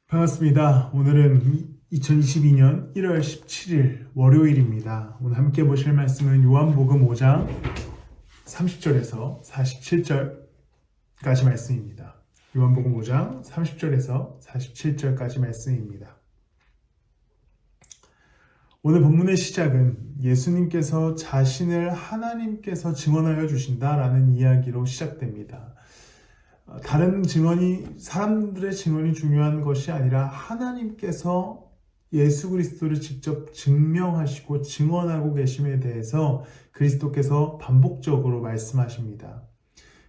반갑습니다. 오늘은 2022년 1월 17일 월요일입니다. 오늘 함께 보실 말씀은 요한복음 5장 30절에서 47절까지 말씀입니다. 요한복음 5장 30절에서 47절까지 말씀입니다. 오늘 본문의 시작은 예수님께서 자신을 하나님께서 증언하여 주신다라는 이야기로 시작됩니다. 다른 사람들의 증언이 중요한 것이 아니라 하나님께서 예수 그리스도를 직접 증명하시고 증언하고 계심에 대해서 그리스도께서 반복적으로 말씀하십니다.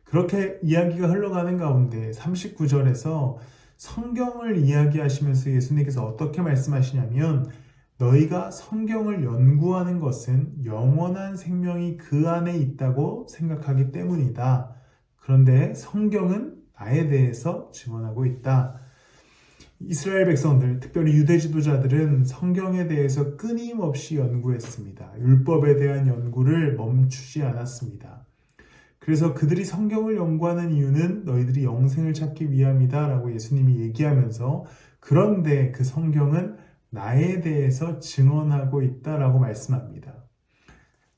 그렇게 이야기가 흘러가는 가운데 39절에서 성경을 이야기하시면서 예수님께서 어떻게 말씀하시냐면, 너희가 성경을 연구하는 것은 영원한 생명이 그 안에 있다고 생각하기 때문이다. 그런데 성경은 나에 대해서 증언하고 있다. 이스라엘 백성들, 특별히 유대 지도자들은 성경에 대해서 끊임없이 연구했습니다. 율법에 대한 연구를 멈추지 않았습니다. 그래서 그들이 성경을 연구하는 이유는 너희들이 영생을 찾기 위함이다 라고 예수님이 얘기하면서, 그런데 그 성경은 나에 대해서 증언하고 있다라고 말씀합니다.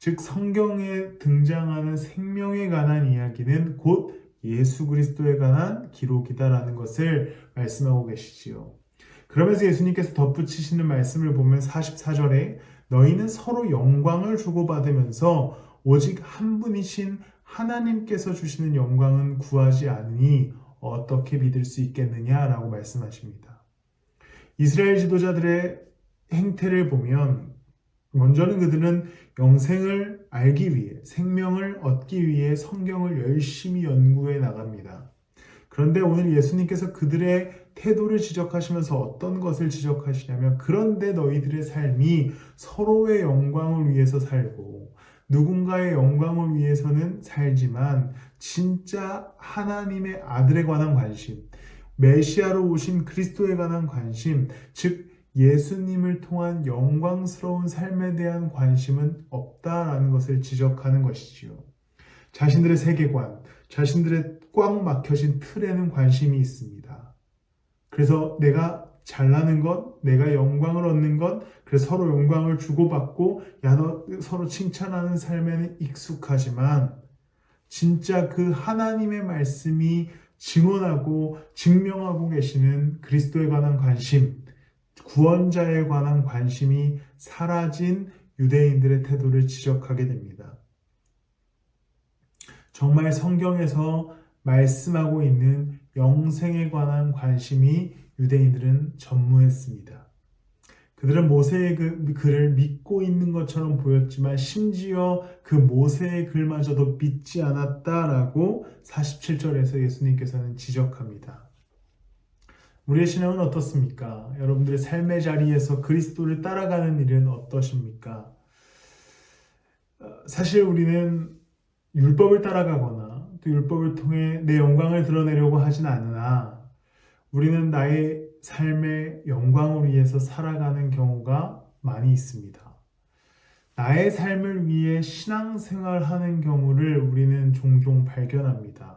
즉, 성경에 등장하는 생명에 관한 이야기는 곧 예수 그리스도에 관한 기록이다라는 것을 말씀하고 계시지요. 그러면서 예수님께서 덧붙이시는 말씀을 보면 44절에 너희는 서로 영광을 주고받으면서 오직 한 분이신 하나님께서 주시는 영광은 구하지 않으니 어떻게 믿을 수 있겠느냐라고 말씀하십니다. 이스라엘 지도자들의 행태를 보면 먼저는 그들은 영생을 알기 위해, 생명을 얻기 위해 성경을 열심히 연구해 나갑니다. 그런데 오늘 예수님께서 그들의 태도를 지적하시면서 어떤 것을 지적하시냐면, 그런데 너희들의 삶이 서로의 영광을 위해서 살고 누군가의 영광을 위해서는 살지만 진짜 하나님의 아들에 관한 관심, 메시아로 오신 그리스도에 관한 관심, 즉 예수님을 통한 영광스러운 삶에 대한 관심은 없다라는 것을 지적하는 것이지요. 자신들의 세계관, 자신들의 꽉 막혀진 틀에는 관심이 있습니다. 그래서 내가 잘나는 것, 내가 영광을 얻는 것, 그래서 서로 영광을 주고받고 서로 칭찬하는 삶에는 익숙하지만, 진짜 그 하나님의 말씀이 증언하고 증명하고 계시는 그리스도에 관한 관심, 구원자에 관한 관심이 사라진 유대인들의 태도를 지적하게 됩니다. 정말 성경에서 말씀하고 있는 영생에 관한 관심이 유대인들은 전무했습니다. 그들은 모세의 글을 믿고 있는 것처럼 보였지만 심지어 그 모세의 글마저도 믿지 않았다라고 47절에서 예수님께서는 지적합니다. 우리의 신앙은 어떻습니까? 여러분들의 삶의 자리에서 그리스도를 따라가는 일은 어떠십니까? 사실 우리는 율법을 따라가거나 또 율법을 통해 내 영광을 드러내려고 하진 않으나, 우리는 나의 삶의 영광을 위해서 살아가는 경우가 많이 있습니다. 나의 삶을 위해 신앙생활하는 경우를 우리는 종종 발견합니다.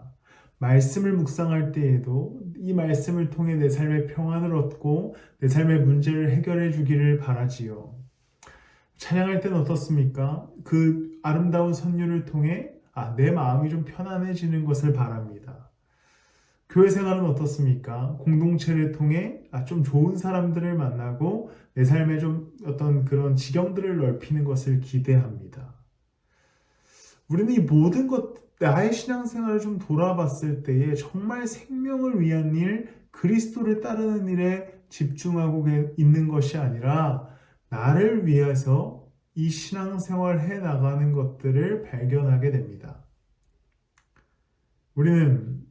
말씀을 묵상할 때에도 이 말씀을 통해 내 삶의 평안을 얻고 내 삶의 문제를 해결해 주기를 바라지요. 찬양할 때는 어떻습니까? 그 아름다운 선율을 통해 내 마음이 좀 편안해지는 것을 바랍니다. 교회 생활은 어떻습니까? 공동체를 통해 좀 좋은 사람들을 만나고 내 삶에 좀 어떤 그런 지경들을 넓히는 것을 기대합니다. 우리는 이 모든 나의 신앙생활을 좀 돌아봤을 때에 정말 생명을 위한 일, 그리스도를 따르는 일에 집중하고 있는 것이 아니라 나를 위해서 이 신앙생활 해 나가는 것들을 발견하게 됩니다. 우리는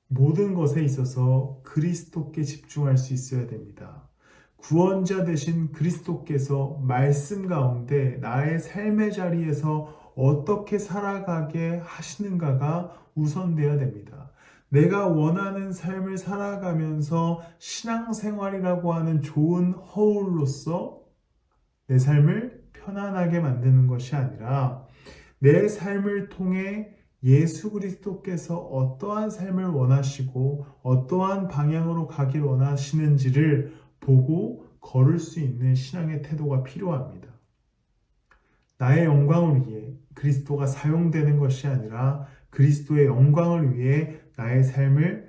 모든 것에 있어서 그리스도께 집중할 수 있어야 됩니다. 구원자 되신 그리스도께서 말씀 가운데 나의 삶의 자리에서 어떻게 살아가게 하시는가가 우선되어야 됩니다. 내가 원하는 삶을 살아가면서 신앙생활이라고 하는 좋은 허울로서 내 삶을 편안하게 만드는 것이 아니라 내 삶을 통해 예수 그리스도께서 어떠한 삶을 원하시고 어떠한 방향으로 가길 원하시는지를 보고 걸을 수 있는 신앙의 태도가 필요합니다. 나의 영광을 위해 그리스도가 사용되는 것이 아니라 그리스도의 영광을 위해 나의 삶이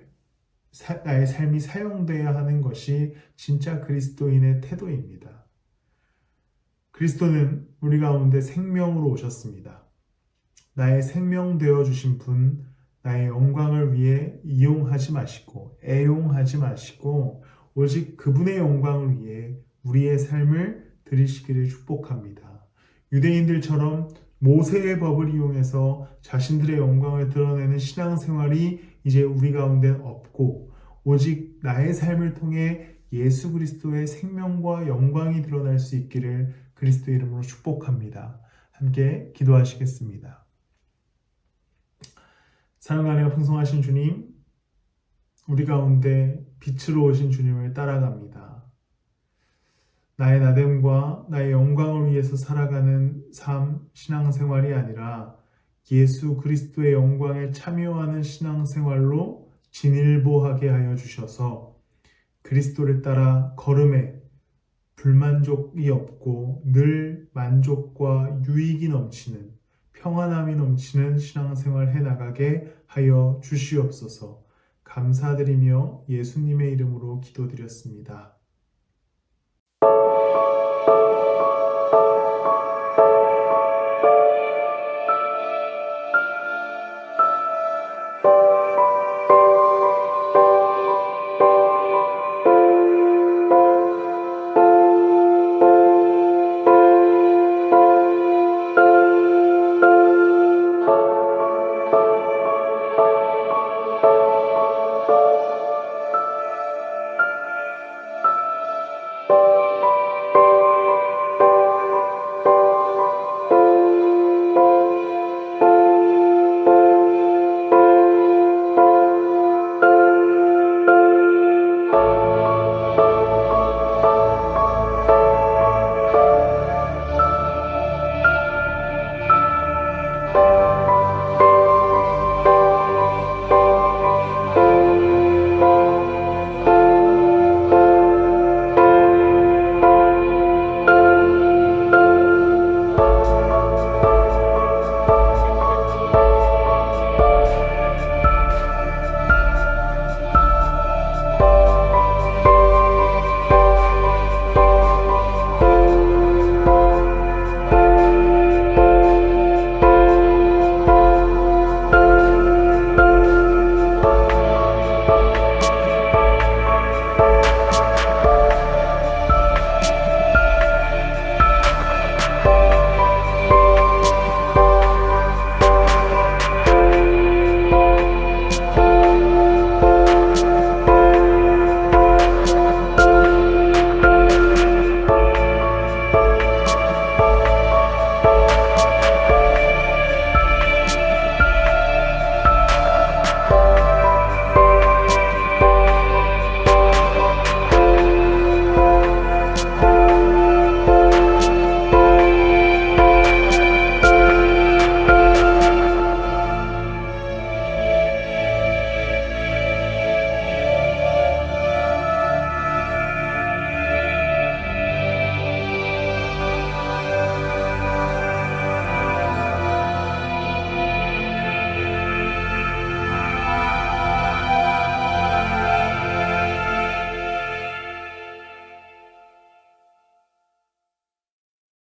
사용되어야 하는 것이 진짜 그리스도인의 태도입니다. 그리스도는 우리 가운데 생명으로 오셨습니다. 나의 생명 되어 주신 분, 나의 영광을 위해 이용하지 마시고 애용하지 마시고 오직 그분의 영광을 위해 우리의 삶을 드리시기를 축복합니다. 유대인들처럼 모세의 법을 이용해서 자신들의 영광을 드러내는 신앙생활이 이제 우리 가운데 없고 오직 나의 삶을 통해 예수 그리스도의 생명과 영광이 드러날 수 있기를 그리스도 이름으로 축복합니다. 함께 기도하시겠습니다. 사랑과 은혜가 풍성하신 주님, 우리 가운데 빛으로 오신 주님을 따라갑니다. 나의 나됨과 나의 영광을 위해서 살아가는 삶, 신앙생활이 아니라 예수 그리스도의 영광에 참여하는 신앙생활로 진일보하게 하여 주셔서 그리스도를 따라 걸음에 불만족이 없고 늘 만족과 유익이 넘치는 평안함이 넘치는 신앙생활 해나가게 하여 주시옵소서. 감사드리며 예수님의 이름으로 기도드렸습니다.